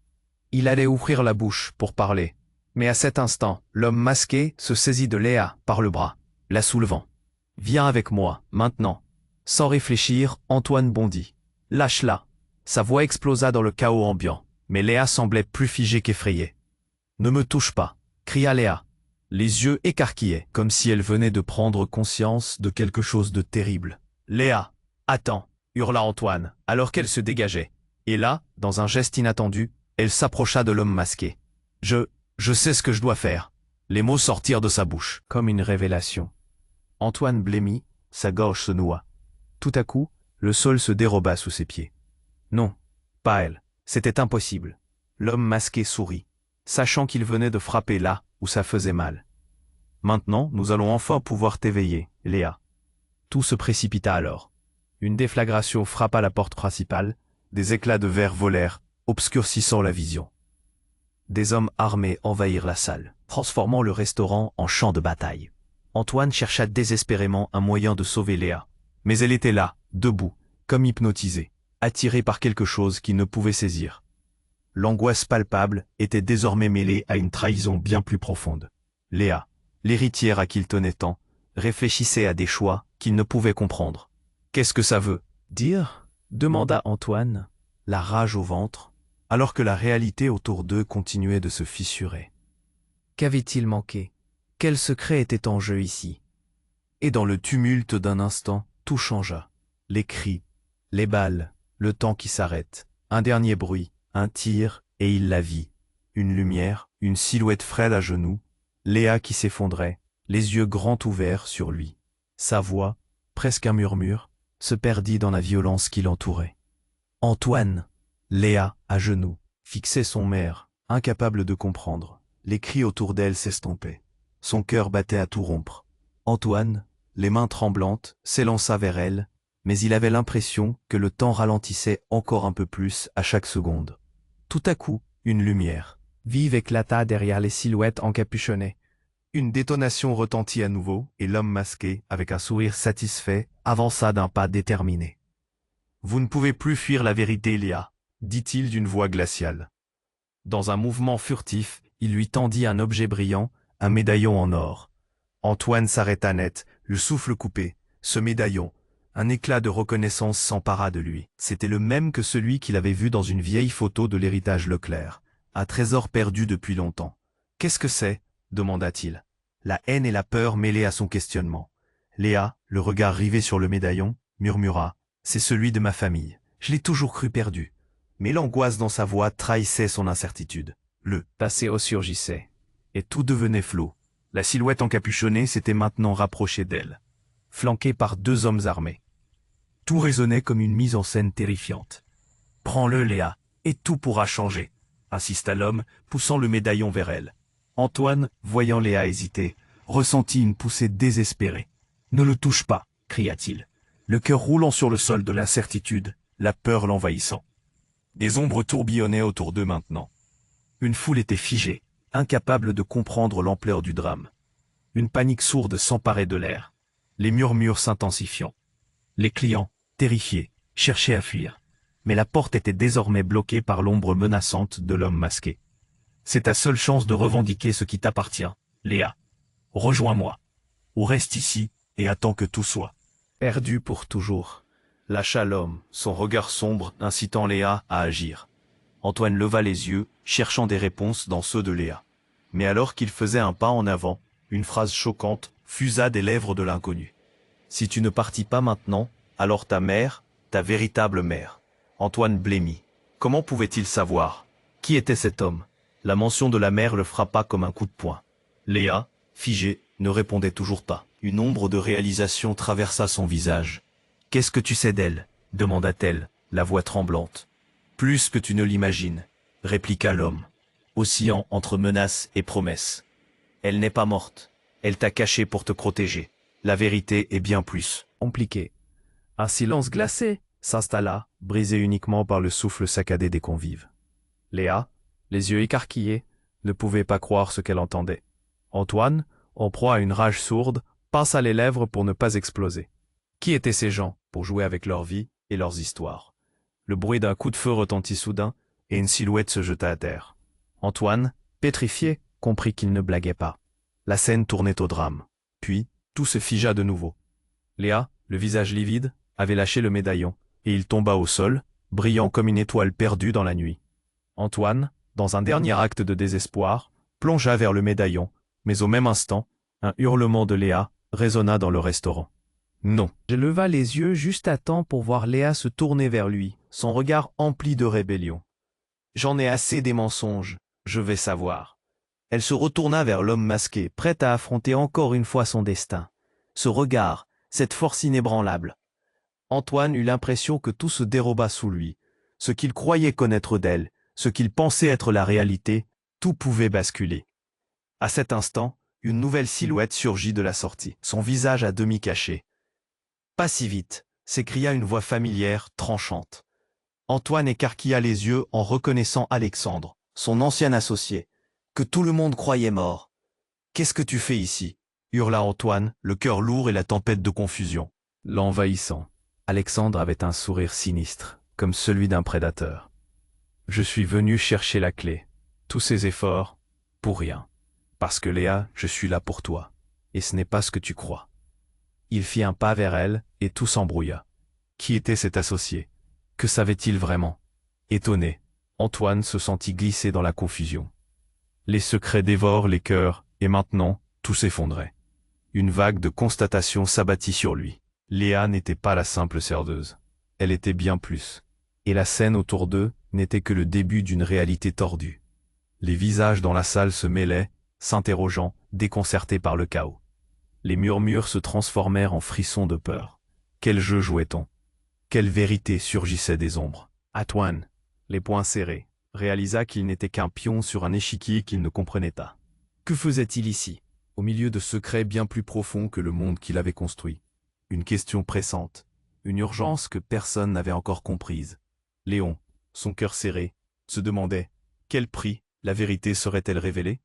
Il allait ouvrir la bouche pour parler. Mais à cet instant, l'homme masqué se saisit de Léa par le bras, la soulevant. « Viens avec moi, maintenant. » Sans réfléchir, Antoine bondit. « Lâche-la !» Sa voix explosa dans le chaos ambiant, mais Léa semblait plus figée qu'effrayée. « Ne me touche pas !» cria Léa, les yeux écarquillés, comme si elle venait de prendre conscience de quelque chose de terrible. « Léa, attends !» hurla Antoine, alors qu'elle se dégageait. Et là, dans un geste inattendu, elle s'approcha de l'homme masqué. « Je sais ce que je dois faire. » Les mots sortirent de sa bouche, comme une révélation. Antoine blêmit, sa gorge se noua. Tout à coup, le sol se déroba sous ses pieds. Non, pas elle. C'était impossible. L'homme masqué sourit, sachant qu'il venait de frapper là où ça faisait mal. Maintenant, nous allons enfin pouvoir t'éveiller, Léa. Tout se précipita alors. Une déflagration frappa la porte principale, des éclats de verre volèrent, obscurcissant la vision. Des hommes armés envahirent la salle, transformant le restaurant en champ de bataille. Antoine chercha désespérément un moyen de sauver Léa. Mais elle était là, debout, comme hypnotisée, attirée par quelque chose qu'il ne pouvait saisir. L'angoisse palpable était désormais mêlée à une trahison bien plus profonde. Léa, l'héritière à qui il tenait tant, réfléchissait à des choix qu'il ne pouvait comprendre. « Qu'est-ce que ça veut dire ?» demanda Antoine, la rage au ventre. alors que la réalité autour d'eux continuait de se fissurer. Qu'avait-il manqué? Quel secret était en jeu ici? Et dans le tumulte d'un instant, tout changea. Les cris, les balles, le temps qui s'arrête, un dernier bruit, un tir, et il la vit. Une lumière, une silhouette frêle à genoux, Léa qui s'effondrait, les yeux grands ouverts sur lui. Sa voix, presque un murmure, se perdit dans la violence qui l'entourait. Antoine! Léa, à genoux, fixait son mère, incapable de comprendre. Les cris autour d'elle s'estompaient. Son cœur battait à tout rompre. Antoine, les mains tremblantes, s'élança vers elle, mais il avait l'impression que le temps ralentissait encore un peu plus à chaque seconde. Tout à coup, une lumière Vive éclata derrière les silhouettes encapuchonnées. Une détonation retentit à nouveau, et l'homme masqué, avec un sourire satisfait, avança d'un pas déterminé. « Vous ne pouvez plus fuir la vérité, Léa, » dit-il d'une voix glaciale. Dans un mouvement furtif, il lui tendit un objet brillant, un médaillon en or. Antoine s'arrêta net, le souffle coupé. Ce médaillon, un éclat de reconnaissance s'empara de lui. C'était le même que celui qu'il avait vu dans une vieille photo de l'héritage Leclerc. Un trésor perdu depuis longtemps. « Qu'est-ce que c'est » demanda-t-il. La haine et la peur mêlées à son questionnement. Léa, le regard rivé sur le médaillon, murmura « C'est celui de ma famille. Je l'ai toujours cru perdu. » Mais l'angoisse dans sa voix trahissait son incertitude. Le passé ressurgissait, et tout devenait flou. La silhouette encapuchonnée s'était maintenant rapprochée d'elle, flanquée par deux hommes armés. Tout résonnait comme une mise en scène terrifiante. « Prends-le, Léa, et tout pourra changer », insista l'homme, poussant le médaillon vers elle. Antoine, voyant Léa hésiter, ressentit une poussée désespérée. « Ne le touche pas !» cria-t-il, le cœur roulant sur le sol de l'incertitude, la peur l'envahissant. Des ombres tourbillonnaient autour d'eux maintenant. Une foule était figée, incapable de comprendre l'ampleur du drame. Une panique sourde s'emparait de l'air, les murmures s'intensifiant. Les clients, terrifiés, cherchaient à fuir, mais la porte était désormais bloquée par l'ombre menaçante de l'homme masqué. « C'est ta seule chance de revendiquer ce qui t'appartient, Léa. Rejoins-moi, ou reste ici et attends que tout soit perdu pour toujours. » Lâcha l'homme, son regard sombre incitant Léa à agir. Antoine leva les yeux, cherchant des réponses dans ceux de Léa. Mais alors qu'il faisait un pas en avant, une phrase choquante fusa des lèvres de l'inconnu. « Si tu ne partis pas maintenant, alors ta mère, ta véritable mère. » Antoine blêmit. Comment pouvait-il savoir? Qui était cet homme? La mention de la mère le frappa comme un coup de poing. Léa, figée, ne répondait toujours pas. Une ombre de réalisation traversa son visage. « Qu'est-ce que tu sais d'elle » demanda-t-elle, la voix tremblante. « Plus que tu ne l'imagines » répliqua l'homme, oscillant entre menaces et promesses. « Elle n'est pas morte. Elle t'a caché pour te protéger. La vérité est bien plus Compliqué. Un silence glacé s'installa, brisé uniquement par le souffle saccadé des convives. Léa, les yeux écarquillés, ne pouvait pas croire ce qu'elle entendait. Antoine, en proie à une rage sourde, pinça les lèvres pour ne pas exploser. Qui étaient ces gens pour jouer avec leur vie et leurs histoires? Le bruit d'un coup de feu retentit soudain, et une silhouette se jeta à terre. Antoine, pétrifié, comprit qu'il ne blaguait pas. La scène tournait au drame. Puis, tout se figea de nouveau. Léa, le visage livide, avait lâché le médaillon, et il tomba au sol, brillant comme une étoile perdue dans la nuit. Antoine, dans un dernier acte de désespoir, plongea vers le médaillon, mais au même instant, un hurlement de Léa résonna dans le restaurant. Non. Je leva les yeux juste à temps pour voir Léa se tourner vers lui, son regard empli de rébellion. J'en ai assez des mensonges, je vais savoir. Elle se retourna vers l'homme masqué, prête à affronter encore une fois son destin. Ce regard, cette force inébranlable. Antoine eut l'impression que tout se déroba sous lui. Ce qu'il croyait connaître d'elle, ce qu'il pensait être la réalité, tout pouvait basculer. À cet instant, une nouvelle silhouette surgit de la sortie, son visage à demi caché. « Pas si vite !» s'écria une voix familière, tranchante. Antoine écarquilla les yeux en reconnaissant Alexandre, son ancien associé, que tout le monde croyait mort. « Qu'est-ce que tu fais ici ?» hurla Antoine, le cœur lourd et la tempête de confusion. L'envahissant. Alexandre avait un sourire sinistre, comme celui d'un prédateur. « Je suis venu chercher la clé. Tous ces efforts, pour rien. Parce que Léa, je suis là pour toi. Et ce n'est pas ce que tu crois. » Il fit un pas vers elle, et tout s'embrouilla. Qui était cet associé? Que savait-il vraiment? Étonné, Antoine se sentit glisser dans la confusion. Les secrets dévorent les cœurs, et maintenant, tout s'effondrait. Une vague de constatation s'abattit sur lui. Léa n'était pas la simple serveuse. Elle était bien plus. Et la scène autour d'eux n'était que le début d'une réalité tordue. Les visages dans la salle se mêlaient, s'interrogeant, déconcertés par le chaos. Les murmures se transformèrent en frissons de peur. Quel jeu jouait-on? Quelle vérité surgissait des ombres? Antoine, les poings serrés, réalisa qu'il n'était qu'un pion sur un échiquier qu'il ne comprenait pas. Que faisait-il ici, au milieu de secrets bien plus profonds que le monde qu'il avait construit? Une question pressante, une urgence que personne n'avait encore comprise. Léon, son cœur serré, se demandait quel prix la vérité serait-elle révélée?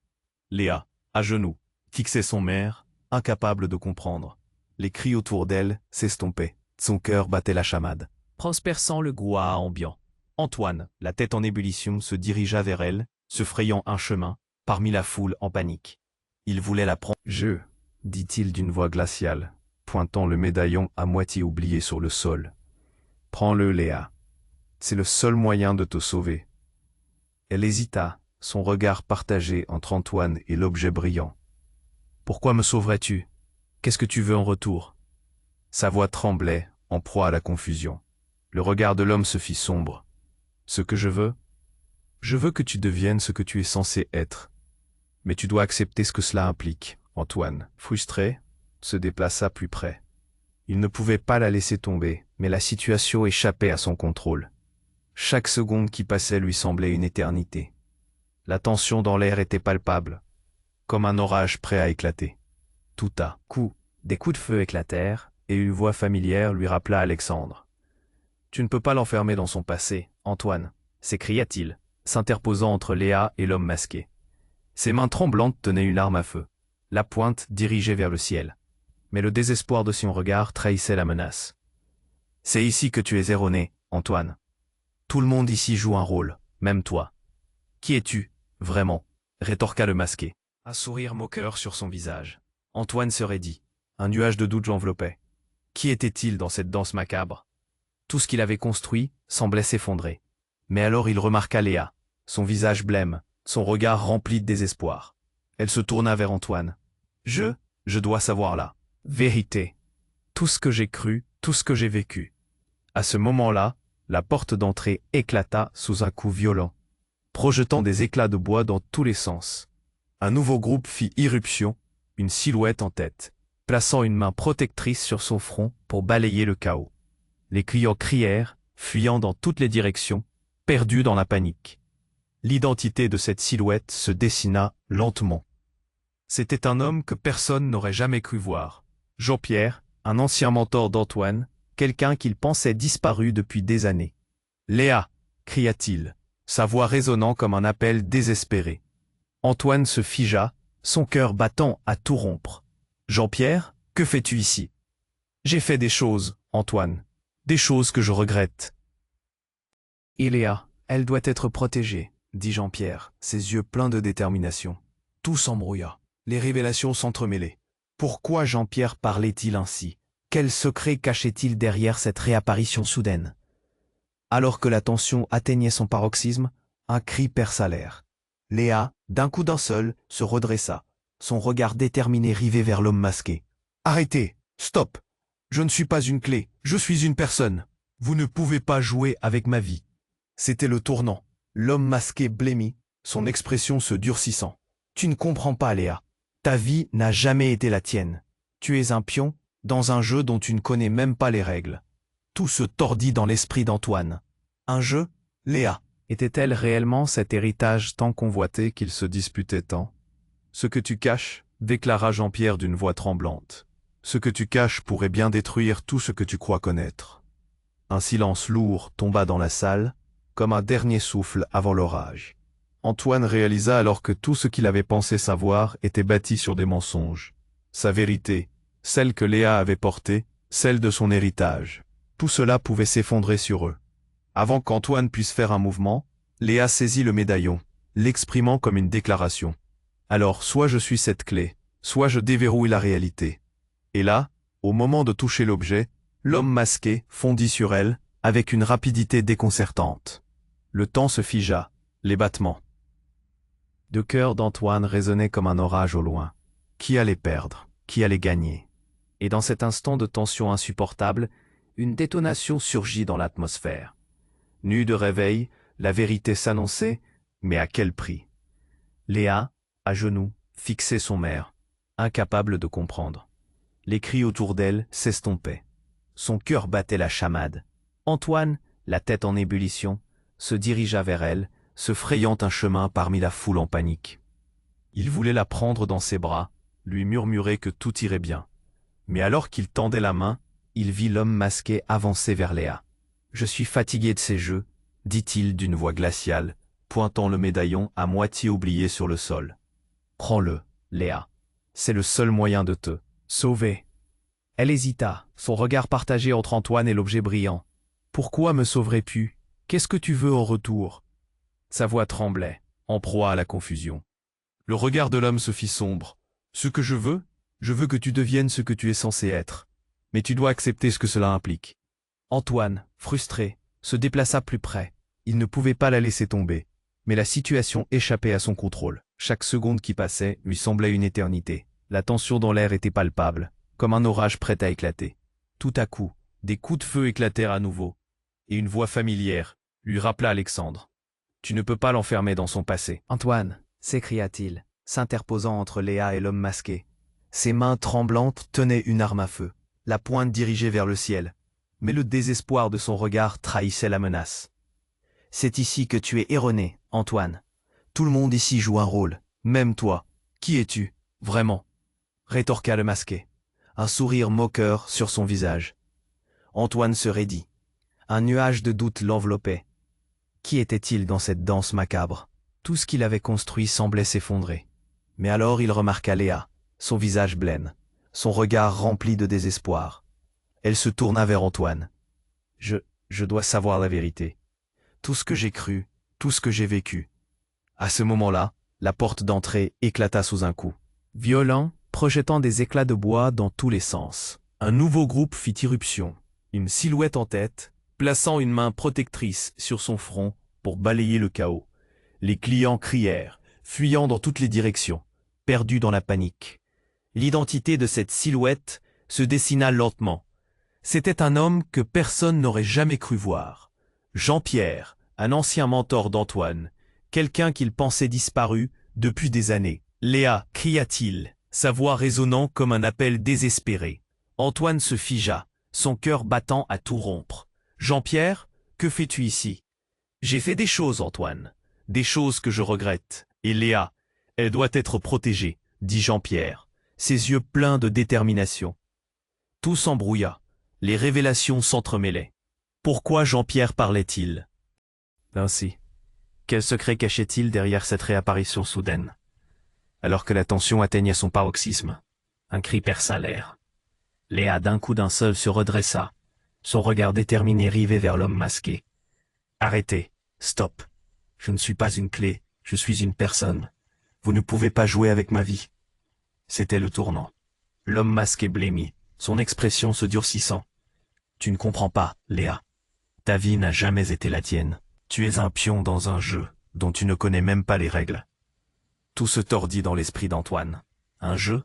Léa, à genoux, fixait son mère, incapable de comprendre. Les cris autour d'elle s'estompaient. Son cœur battait la chamade, transperçant le brouhaha ambiant. Antoine, la tête en ébullition, se dirigea vers elle, se frayant un chemin, parmi la foule en panique. Il voulait la prendre. « Je » dit-il d'une voix glaciale, pointant le médaillon à moitié oublié sur le sol. « Prends-le, Léa. C'est le seul moyen de te sauver. » Elle hésita, son regard partagé entre Antoine et l'objet brillant. « Pourquoi me sauverais-tu? Qu'est-ce que tu veux en retour ?» Sa voix tremblait, en proie à la confusion. Le regard de l'homme se fit sombre. « Ce que je veux que tu deviennes ce que tu es censé être. Mais tu dois accepter ce que cela implique. » Antoine, frustré, se déplaça plus près. Il ne pouvait pas la laisser tomber, mais la situation échappait à son contrôle. Chaque seconde qui passait lui semblait une éternité. La tension dans l'air était palpable, comme un orage prêt à éclater. Tout à coup, des coups de feu éclatèrent, et une voix familière lui rappela Alexandre. « Tu ne peux pas l'enfermer dans son passé, Antoine !» s'écria-t-il, s'interposant entre Léa et l'homme masqué. Ses mains tremblantes tenaient une arme à feu, la pointe dirigée vers le ciel. Mais le désespoir de son regard trahissait la menace. « C'est ici que tu es erroné, Antoine. Tout le monde ici joue un rôle, même toi. »« Qui es-tu, vraiment ?» rétorqua le masqué. Un sourire moqueur sur son visage. Antoine se raidit. Un nuage de doute l'enveloppait. Qui était-il dans cette danse macabre? Tout ce qu'il avait construit semblait s'effondrer. Mais alors il remarqua Léa, son visage blême, son regard rempli de désespoir. Elle se tourna vers Antoine. « Je dois savoir la vérité. Tout ce que j'ai cru, tout ce que j'ai vécu. » À ce moment-là, la porte d'entrée éclata sous un coup violent, projetant des éclats de bois dans tous les sens. Un nouveau groupe fit irruption, une silhouette en tête, plaçant une main protectrice sur son front pour balayer le chaos. Les clients crièrent, fuyant dans toutes les directions, perdus dans la panique. L'identité de cette silhouette se dessina lentement. C'était un homme que personne n'aurait jamais cru voir. Jean-Pierre, un ancien mentor d'Antoine, quelqu'un qu'il pensait disparu depuis des années. « Léa !» cria-t-il, sa voix résonnant comme un appel désespéré. Antoine se figea, son cœur battant à tout rompre. « Jean-Pierre, que fais-tu ici ?»« J'ai fait des choses, Antoine, des choses que je regrette. »« Et Léa, elle doit être protégée, » dit Jean-Pierre, ses yeux pleins de détermination. Tout s'embrouilla, les révélations s'entremêlaient. Pourquoi Jean-Pierre parlait-il ainsi? Quel secret cachait-il derrière cette réapparition soudaine? Alors que la tension atteignait son paroxysme, un cri perça l'air. Léa, d'un coup d'un seul, se redressa, son regard déterminé rivé vers l'homme masqué. « Arrêtez! Stop! Je ne suis pas une clé, je suis une personne. Vous ne pouvez pas jouer avec ma vie. » C'était le tournant. L'homme masqué blêmit, son expression se durcissant. « Tu ne comprends pas, Léa. Ta vie n'a jamais été la tienne. Tu es un pion dans un jeu dont tu ne connais même pas les règles. » Tout se tordit dans l'esprit d'Antoine. Un jeu, Léa? Était-elle réellement cet héritage tant convoité qu'il se disputait tant? « Ce que tu caches, » déclara Jean-Pierre d'une voix tremblante. « Ce que tu caches pourrait bien détruire tout ce que tu crois connaître. » Un silence lourd tomba dans la salle, comme un dernier souffle avant l'orage. Antoine réalisa alors que tout ce qu'il avait pensé savoir était bâti sur des mensonges. Sa vérité, celle que Léa avait portée, celle de son héritage. Tout cela pouvait s'effondrer sur eux. Avant qu'Antoine puisse faire un mouvement, Léa saisit le médaillon, l'exprimant comme une déclaration. Alors soit je suis cette clé, soit je déverrouille la réalité. Et là, au moment de toucher l'objet, l'homme masqué fondit sur elle, avec une rapidité déconcertante. Le temps se figea, les battements de cœur d'Antoine résonnaient comme un orage au loin. Qui allait perdre? Qui allait gagner? Et dans cet instant de tension insupportable, une détonation surgit dans l'atmosphère. Nue de réveil, la vérité s'annonçait, mais à quel prix? Léa, à genoux, fixait son mère, incapable de comprendre. Les cris autour d'elle s'estompaient. Son cœur battait la chamade. Antoine, la tête en ébullition, se dirigea vers elle, se frayant un chemin parmi la foule en panique. Il voulait la prendre dans ses bras, lui murmurer que tout irait bien. Mais alors qu'il tendait la main, il vit l'homme masqué avancer vers Léa. « Je suis fatigué de ces jeux, » dit-il d'une voix glaciale, pointant le médaillon à moitié oublié sur le sol. « Prends-le, Léa. C'est le seul moyen de te sauver. » Elle hésita, son regard partagé entre Antoine et l'objet brillant. « Pourquoi me sauverais-tu? Qu'est-ce que tu veux en retour ?» Sa voix tremblait, en proie à la confusion. Le regard de l'homme se fit sombre. « Ce que je veux que tu deviennes ce que tu es censé être. Mais tu dois accepter ce que cela implique. » Antoine, frustré, se déplaça plus près. Il ne pouvait pas la laisser tomber. Mais la situation échappait à son contrôle. Chaque seconde qui passait lui semblait une éternité. La tension dans l'air était palpable, comme un orage prêt à éclater. Tout à coup, des coups de feu éclatèrent à nouveau. Et une voix familière lui rappela Alexandre. « Tu ne peux pas l'enfermer dans son passé. »« Antoine, s'écria-t-il, s'interposant entre Léa et l'homme masqué. Ses mains tremblantes tenaient une arme à feu, la pointe dirigée vers le ciel. Mais le désespoir de son regard trahissait la menace. « C'est ici que tu es erroné, Antoine. Tout le monde ici joue un rôle, même toi. Qui es-tu, vraiment ?» rétorqua le masqué, un sourire moqueur sur son visage. Antoine se raidit. Un nuage de doute l'enveloppait. Qui était-il dans cette danse macabre? Tout ce qu'il avait construit semblait s'effondrer. Mais alors il remarqua Léa, son visage blême, son regard rempli de désespoir. Elle se tourna vers Antoine. « Je dois savoir la vérité. Tout ce que j'ai cru, tout ce que j'ai vécu. » À ce moment-là, la porte d'entrée éclata sous un coup. Violent, projetant des éclats de bois dans tous les sens. Un nouveau groupe fit irruption, une silhouette en tête, plaçant une main protectrice sur son front pour balayer le chaos. Les clients crièrent, fuyant dans toutes les directions, perdus dans la panique. L'identité de cette silhouette se dessina lentement. C'était un homme que personne n'aurait jamais cru voir. Jean-Pierre, un ancien mentor d'Antoine, quelqu'un qu'il pensait disparu depuis des années. « Léa » cria-t-il, sa voix résonnant comme un appel désespéré. Antoine se figea, son cœur battant à tout rompre. « Jean-Pierre, que fais-tu ici ?»« J'ai fait des choses, Antoine, des choses que je regrette. Et Léa, elle doit être protégée, » dit Jean-Pierre, ses yeux pleins de détermination. Tout s'embrouilla, les révélations s'entremêlaient. Pourquoi Jean-Pierre parlait-il ainsi? Quel secret cachait-il derrière cette réapparition soudaine? Alors que la tension atteignait son paroxysme, un cri perça l'air. Léa d'un coup d'un seul se redressa, son regard déterminé rivé vers l'homme masqué. « Arrêtez, stop. Je ne suis pas une clé, je suis une personne. Vous ne pouvez pas jouer avec ma vie. » C'était le tournant. L'homme masqué blêmit, son expression se durcissant. « Tu ne comprends pas, Léa. Ta vie n'a jamais été la tienne. Tu es un pion dans un jeu dont tu ne connais même pas les règles. » Tout se tordit dans l'esprit d'Antoine. Un jeu?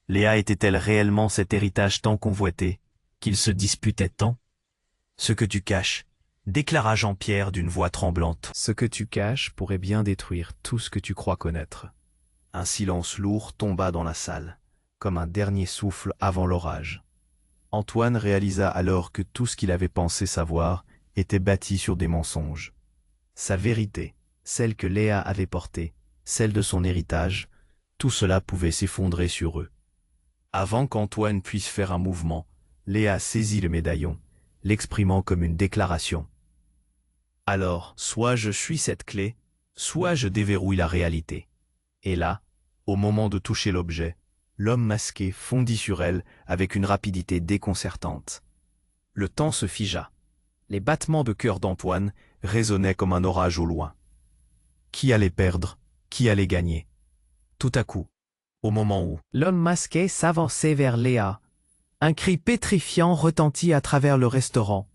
Léa était-elle réellement cet héritage tant convoité, qu'il se disputait tant? « Ce que tu caches, » déclara Jean-Pierre d'une voix tremblante. « Ce que tu caches pourrait bien détruire tout ce que tu crois connaître. » Un silence lourd tomba dans la salle, comme un dernier souffle avant l'orage. Antoine réalisa alors que tout ce qu'il avait pensé savoir était bâti sur des mensonges. Sa vérité, celle que Léa avait portée, celle de son héritage, tout cela pouvait s'effondrer sur eux. Avant qu'Antoine puisse faire un mouvement, Léa saisit le médaillon, l'exprimant comme une déclaration. Alors, soit je suis cette clé, soit je déverrouille la réalité. Et là, au moment de toucher l'objet, l'homme masqué fondit sur elle avec une rapidité déconcertante. Le temps se figea. Les battements de cœur d'Antoine résonnaient comme un orage au loin. Qui allait perdre? Qui allait gagner? Tout à coup, au moment où l'homme masqué s'avançait vers Léa, un cri pétrifiant retentit à travers le restaurant.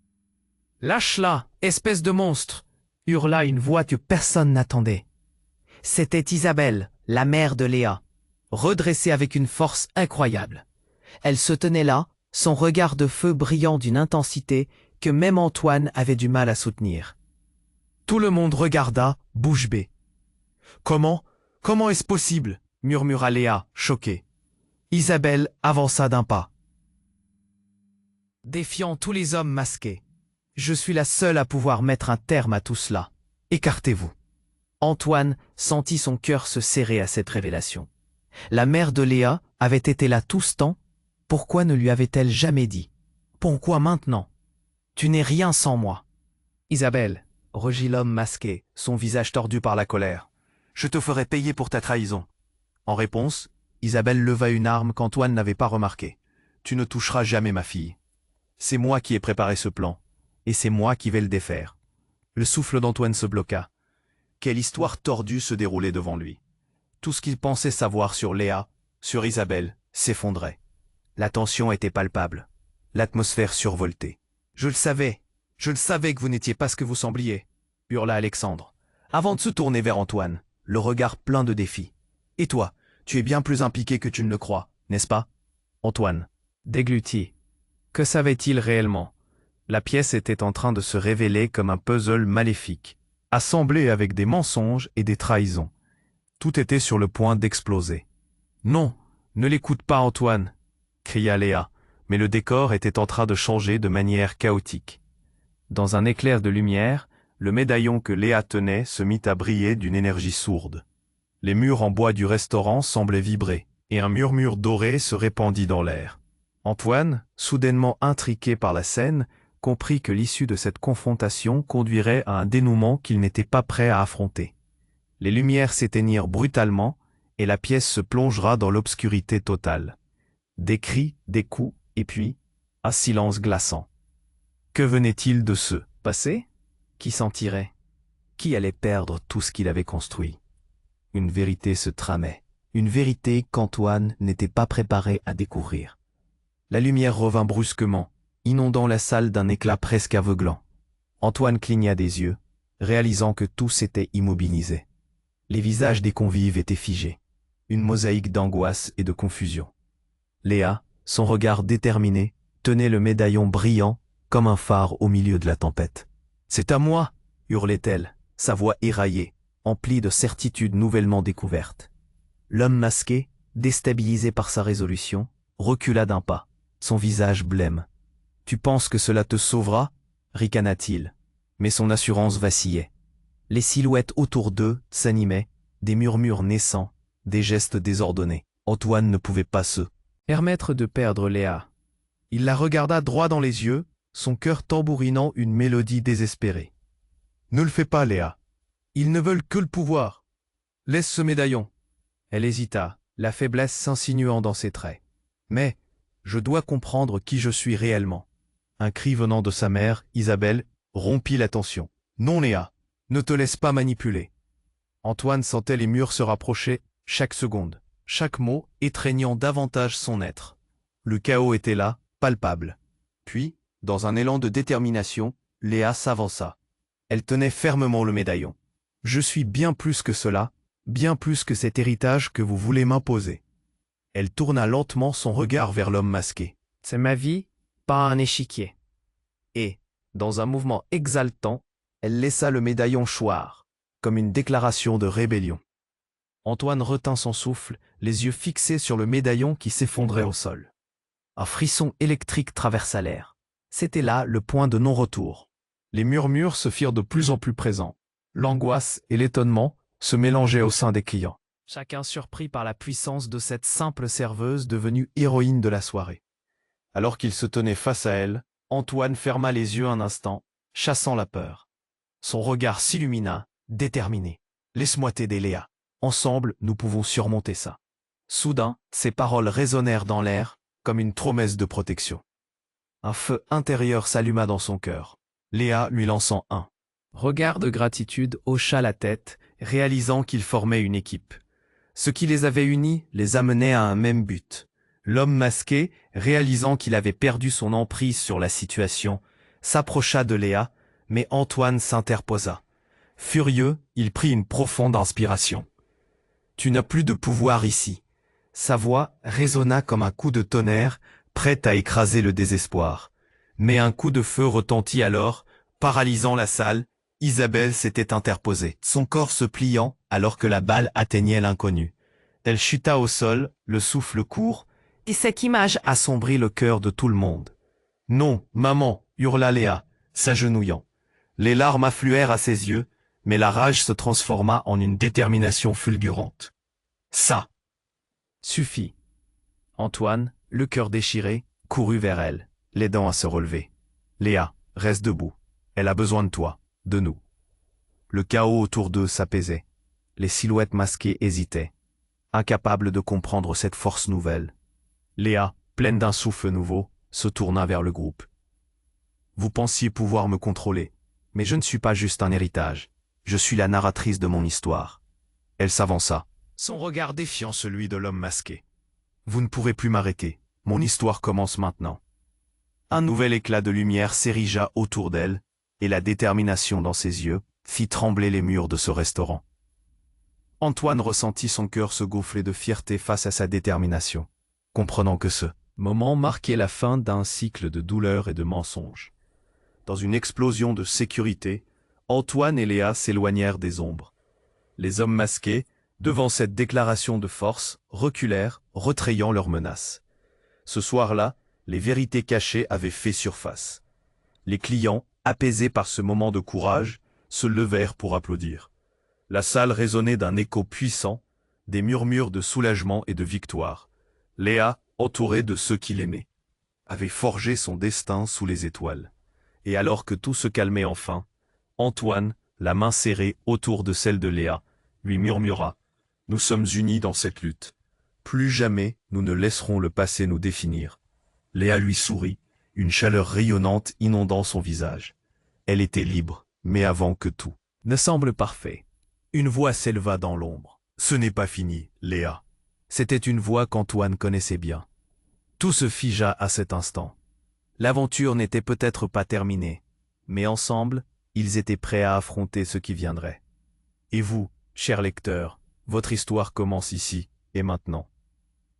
« Lâche-la, espèce de monstre! hurla une voix que personne n'attendait. C'était Isabelle, la mère de Léa, redressée avec une force incroyable. Elle se tenait là, son regard de feu brillant d'une intensité que même Antoine avait du mal à soutenir. Tout le monde regarda, bouche bée. « Comment est-ce possible ?» murmura Léa, choquée. Isabelle avança d'un pas. Défiant tous les hommes masqués. Je suis la seule à pouvoir mettre un terme à tout cela. Écartez-vous. Antoine sentit son cœur se serrer à cette révélation. La mère de Léa avait été là tout ce temps. Pourquoi ne lui avait-elle jamais dit? Pourquoi maintenant? Tu n'es rien sans moi. Isabelle, rugit l'homme masqué, son visage tordu par la colère. Je te ferai payer pour ta trahison. En réponse, Isabelle leva une arme qu'Antoine n'avait pas remarquée. Tu ne toucheras jamais ma fille. C'est moi qui ai préparé ce plan, et c'est moi qui vais le défaire. Le souffle d'Antoine se bloqua. Quelle histoire tordue se déroulait devant lui. Tout ce qu'il pensait savoir sur Léa, sur Isabelle, s'effondrait. La tension était palpable. L'atmosphère survoltait. Je le savais que vous n'étiez pas ce que vous sembliez, hurla Alexandre, avant de se tourner vers Antoine, le regard plein de défi. Et toi, tu es bien plus impliqué que tu ne le crois, n'est-ce pas? Antoine, dégluti. Que savait-il réellement? La pièce était en train de se révéler comme un puzzle maléfique, assemblé avec des mensonges et des trahisons. Tout était sur le point d'exploser. Non, ne l'écoute pas Antoine, cria Léa, mais le décor était en train de changer de manière chaotique. Dans un éclair de lumière, le médaillon que Léa tenait se mit à briller d'une énergie sourde. Les murs en bois du restaurant semblaient vibrer, et un murmure doré se répandit dans l'air. Antoine, soudainement intriqué par la scène, comprit que l'issue de cette confrontation conduirait à un dénouement qu'il n'était pas prêt à affronter. Les lumières s'éteignirent brutalement, et la pièce se plongera dans l'obscurité totale. Des cris, des coups, et puis, un silence glaçant. Que venait-il de se passer? Qui s'en tirait? Qui allait perdre tout ce qu'il avait construit? Une vérité se tramait, une vérité qu'Antoine n'était pas préparé à découvrir. La lumière revint brusquement, inondant la salle d'un éclat presque aveuglant. Antoine cligna des yeux, réalisant que tout s'était immobilisé. Les visages des convives étaient figés, une mosaïque d'angoisse et de confusion. Léa, son regard déterminé, tenait le médaillon brillant comme un phare au milieu de la tempête. « C'est à moi !» hurlait-elle, sa voix éraillée, emplie de certitudes nouvellement découvertes. L'homme masqué, déstabilisé par sa résolution, recula d'un pas, son visage blême. « Tu penses que cela te sauvera ?» ricana-t-il, mais son assurance vacillait. Les silhouettes autour d'eux s'animaient, des murmures naissants, des gestes désordonnés. Antoine ne pouvait pas se permettre de perdre Léa. Il la regarda droit dans les yeux, son cœur tambourinant une mélodie désespérée. « Ne le fais pas, Léa. Ils ne veulent que le pouvoir. Laisse ce médaillon. » Elle hésita, la faiblesse s'insinuant dans ses traits. « Mais je dois comprendre qui je suis réellement. » Un cri venant de sa mère, Isabelle, rompit la tension. « Non, Léa, ne te laisse pas manipuler. » Antoine sentait les murs se rapprocher chaque seconde, chaque mot étreignant davantage son être. Le chaos était là, palpable. Puis, dans un élan de détermination, Léa s'avança. Elle tenait fermement le médaillon. « Je suis bien plus que cela, bien plus que cet héritage que vous voulez m'imposer. » Elle tourna lentement son regard vers l'homme masqué. « C'est ma vie, pas un échiquier. » Et, dans un mouvement exaltant, elle laissa le médaillon choir, comme une déclaration de rébellion. Antoine retint son souffle, les yeux fixés sur le médaillon qui s'effondrait au sol. Un frisson électrique traversa l'air. C'était là le point de non-retour. Les murmures se firent de plus en plus présents. L'angoisse et l'étonnement se mélangeaient au sein des clients. Chacun surpris par la puissance de cette simple serveuse devenue héroïne de la soirée. Alors qu'il se tenait face à elle, Antoine ferma les yeux un instant, chassant la peur. Son regard s'illumina, déterminé. « Laisse-moi t'aider, Léa. Ensemble, nous pouvons surmonter ça. » Soudain, ses paroles résonnèrent dans l'air, comme une promesse de protection. Un feu intérieur s'alluma dans son cœur. Léa lui lançant un regard de gratitude hocha la tête, réalisant qu'ils formaient une équipe. Ce qui les avait unis les amenait à un même but. L'homme masqué, réalisant qu'il avait perdu son emprise sur la situation, s'approcha de Léa, mais Antoine s'interposa. Furieux, il prit une profonde inspiration. Tu n'as plus de pouvoir ici. Sa voix résonna comme un coup de tonnerre, prête à écraser le désespoir. Mais un coup de feu retentit alors, paralysant la salle. Isabelle s'était interposée, son corps se pliant alors que la balle atteignait l'inconnu. Elle chuta au sol, le souffle court, et cette image assombrit le cœur de tout le monde. « Non, maman !» hurla Léa, s'agenouillant. Les larmes affluèrent à ses yeux, mais la rage se transforma en une détermination fulgurante. « Ça !» Suffit. Antoine, le cœur déchiré, courut vers elle, l'aidant à se relever. Léa, reste debout. Elle a besoin de toi, de nous. Le chaos autour d'eux s'apaisait. Les silhouettes masquées hésitaient, incapables de comprendre cette force nouvelle. Léa, pleine d'un souffle nouveau, se tourna vers le groupe. Vous pensiez pouvoir me contrôler, mais je ne suis pas juste un héritage. Je suis la narratrice de mon histoire. Elle s'avança, son regard défiant celui de l'homme masqué. Vous ne pourrez plus m'arrêter. Mon histoire commence maintenant. Un nouvel éclat de lumière s'érigea autour d'elle, et la détermination dans ses yeux fit trembler les murs de ce restaurant. Antoine ressentit son cœur se gonfler de fierté face à sa détermination, comprenant que ce moment marquait la fin d'un cycle de douleur et de mensonges. Dans une explosion de sécurité, Antoine et Léa s'éloignèrent des ombres. Les hommes masqués, devant cette déclaration de force, reculèrent, retrayant leurs menaces. Ce soir-là, les vérités cachées avaient fait surface. Les clients, apaisés par ce moment de courage, se levèrent pour applaudir. La salle résonnait d'un écho puissant, des murmures de soulagement et de victoire. Léa, entourée de ceux qui l'aimaient, avait forgé son destin sous les étoiles. Et alors que tout se calmait enfin, Antoine, la main serrée autour de celle de Léa, lui murmura « Nous sommes unis dans cette lutte. Plus jamais nous ne laisserons le passé nous définir. » Léa lui sourit, une chaleur rayonnante inondant son visage. Elle était libre, mais avant que tout ne semble parfait. Une voix s'éleva dans l'ombre. « Ce n'est pas fini, Léa. » C'était une voix qu'Antoine connaissait bien. Tout se figea à cet instant. L'aventure n'était peut-être pas terminée, mais ensemble, ils étaient prêts à affronter ce qui viendrait. Et vous, chers lecteurs, votre histoire commence ici et maintenant.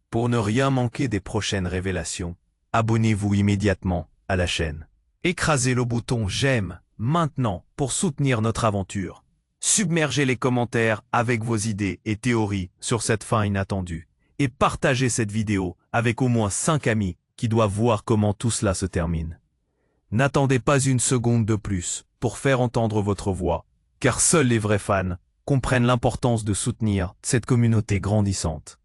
Pour ne rien manquer des prochaines révélations, abonnez-vous immédiatement à la chaîne. Écrasez le bouton j'aime maintenant pour soutenir notre aventure. Submergez les commentaires avec vos idées et théories sur cette fin inattendue. Et partagez cette vidéo avec au moins 5 amis qui doivent voir comment tout cela se termine. N'attendez pas une seconde de plus pour faire entendre votre voix, car seuls les vrais fans comprennent l'importance de soutenir cette communauté grandissante.